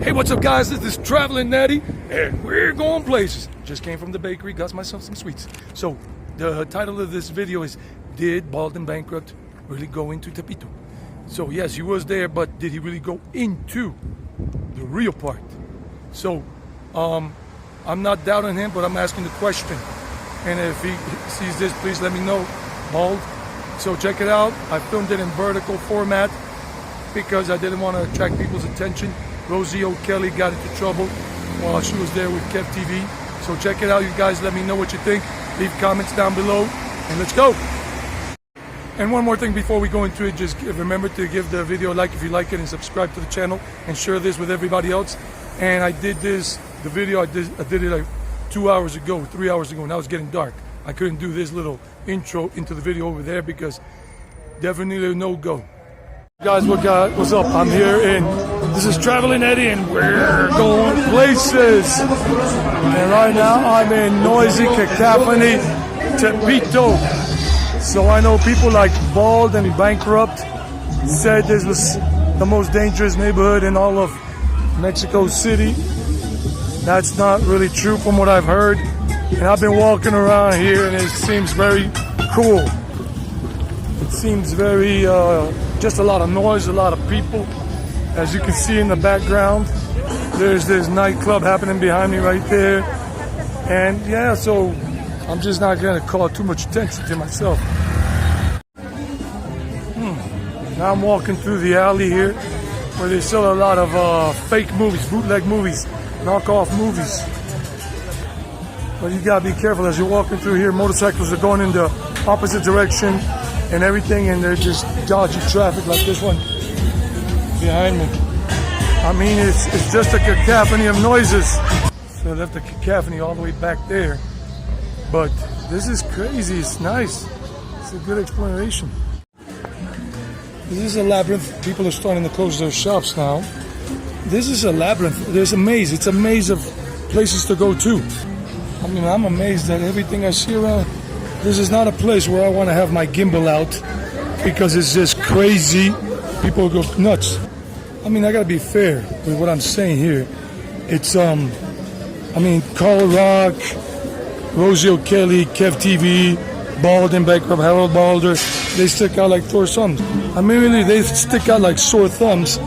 Hey, what's up, guys? This is Traveling Natty, and we're going places. Just came from the bakery, got myself some sweets. So, the title of this video is, did Bald and Bankrupt really go into Tepito? So, yes, he was there, but did he really go into the real part? So, I'm not doubting him, but I'm asking the question. And if he sees this, please let me know, Bald. So check it out. I filmed it in vertical format because I didn't want to attract people's attention. Rosie O'Kelly got into trouble while she was there with Kev TV. So check it out, you guys. Let me know what you think. Leave comments down below, and let's go. And one more thing before we go into it, just remember to give the video a like if you like it, and subscribe to the channel, and share this with everybody else. And I did this, the video I did it like 2 hours ago, 3 hours ago. Now it's getting dark. I couldn't do this little intro into the video over there because definitely a no-go. Guys, what's up? I'm here in, this is Traveling Eddie, and we're going places. And right now I'm in noisy cacophony Tepito. So I know people like Bald and Bankrupt said this was the most dangerous neighborhood in all of Mexico City. That's not really true from what I've heard. And I've been walking around here and it seems very cool. It seems very, just a lot of noise, a lot of people. As you can see in the background, there's this nightclub happening behind me right there. And yeah, so I'm just not gonna call too much attention to myself. Now I'm walking through the alley here where they sell a lot of fake movies, bootleg movies, knockoff movies. But you gotta be careful as you're walking through here. Motorcycles are going in the opposite direction and everything, and they're just dodging traffic like this one behind me. I mean, it's just a cacophony of noises. So I left the cacophony all the way back there. But this is crazy, it's nice. It's a good exploration. This is a labyrinth. People are starting to close their shops now. This is a labyrinth. There's a maze. It's a maze of places to go to. I mean, I'm amazed at everything I see around. This is not a place where I want to have my gimbal out because it's just crazy. People go nuts. I mean, I gotta be fair with what I'm saying here. It's, I mean, Carl Rock, Rosie O'Kelly, Kev TV, Bald and Bankrupt, Harold Balder, they stick out like sore thumbs. I mean, really, they stick out like sore thumbs,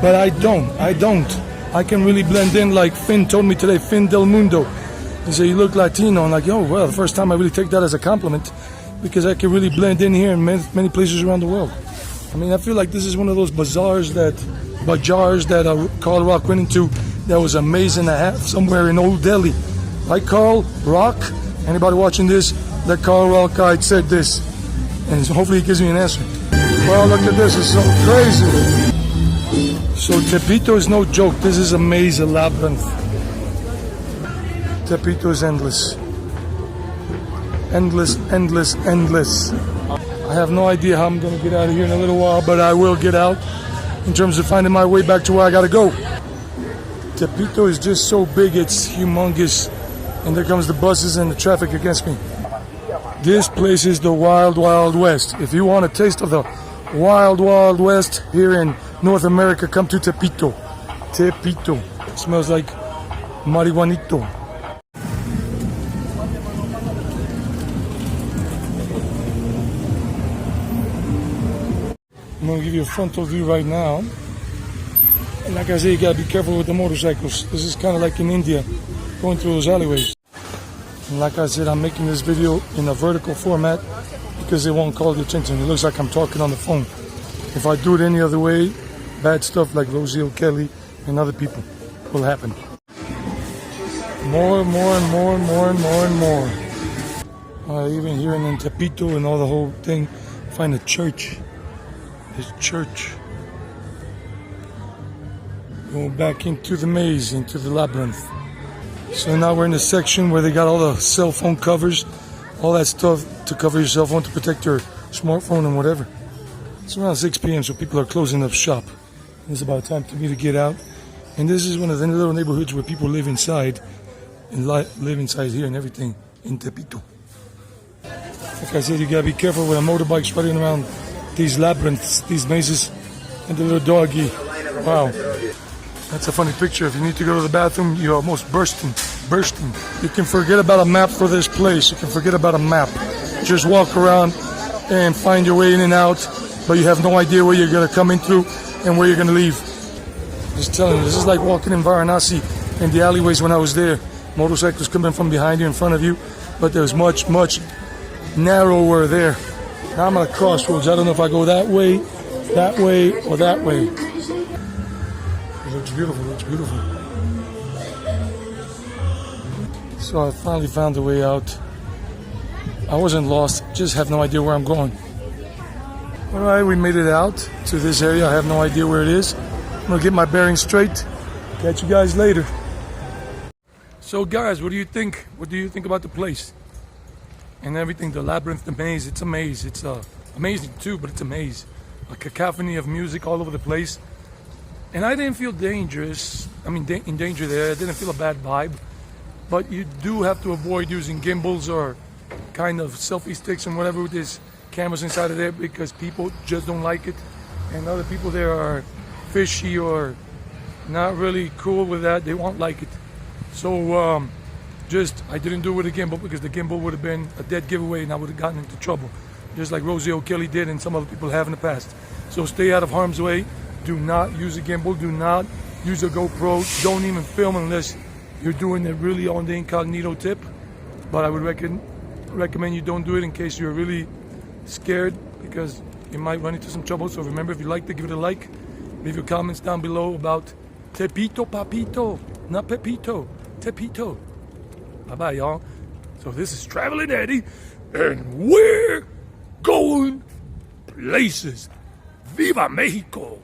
but I don't. I can really blend in like Finn told me today, Finn Del Mundo. He said, you look Latino. I'm like, oh, well, the first time I really take that as a compliment because I can really blend in here in many places around the world. I mean, I feel like this is one of those bajars that Carl Rock went into that was amazing to have somewhere in Old Delhi. Like Carl Rock, anybody watching this, that Carl Rock guy said this, and hopefully he gives me an answer. Well, look at this, it's so crazy. So Tepito is no joke. This is a maze, a labyrinth. Tepito is endless. Endless, endless, endless. I have no idea how I'm going to get out of here in a little while, but I will get out in terms of finding my way back to where I got to go. Tepito is just so big, it's humongous. And there comes the buses and the traffic against me. This place is the Wild Wild West. If you want a taste of the Wild Wild West here in North America, come to Tepito. Tepito. It smells like marihuanito. I'm going to give you a frontal view right now. And like I say, you got to be careful with the motorcycles. This is kind of like in India, going through those alleyways. And like I said, I'm making this video in a vertical format because it won't call the attention. It looks like I'm talking on the phone. If I do it any other way, bad stuff like Rosie O'Kelly and other people will happen. More and more and more and more and more and more. Even here in Tepito and all the whole thing, find a church. This church. Going back into the maze, into the labyrinth. So now we're in the section where they got all the cell phone covers, all that stuff to cover your cell phone, to protect your smartphone and whatever. It's around 6 p.m. so people are closing up shop. It's about time for me to get out. And this is one of the little neighborhoods where people live inside, and live inside here and everything in Tepito. Like I said, you gotta be careful with the motorbikes running around these labyrinths, these mazes, and the little doggy. Wow. That's a funny picture. If you need to go to the bathroom, you're almost bursting. You can forget about a map for this place. You can forget about a map. Just walk around and find your way in and out, but you have no idea where you're gonna come in through and where you're gonna leave. Just telling you, this is like walking in Varanasi in the alleyways when I was there. Motorcycles coming from behind you, in front of you, but there's much narrower there. Now I'm at a crossroads. I don't know if I go that way, or that way. It looks beautiful, So I finally found a way out. I wasn't lost, just have no idea where I'm going. Alright, we made it out to this area. I have no idea where it is. I'm gonna get my bearings straight. Catch you guys later. So guys, what do you think? What do you think about the place? And everything, the labyrinth, the maze. It's a maze. It's amazing too, but it's a maze. A cacophony of music all over the place. And I didn't feel dangerous. I mean, in danger there. I didn't feel a bad vibe. But you do have to avoid using gimbals or kind of selfie sticks and whatever with these cameras inside of there, because people just don't like it. And other people there are fishy or not really cool with that. They won't like it. So I didn't do it with a gimbal, because the gimbal would have been a dead giveaway and I would have gotten into trouble, just like Rosie O'Kelly did and some other people have in the past. So stay out of harm's way. Do not use a gimbal. Do not use a GoPro. Don't even film unless you're doing it really on the incognito tip. But I would recommend you don't do it in case you're really scared, because you might run into some trouble. So remember, if you liked it, give it a like. Leave your comments down below about Tepito Papito, not Pepito, Tepito. Bye-bye, y'all. So this is Traveling Eddie, and we're going places. Viva Mexico!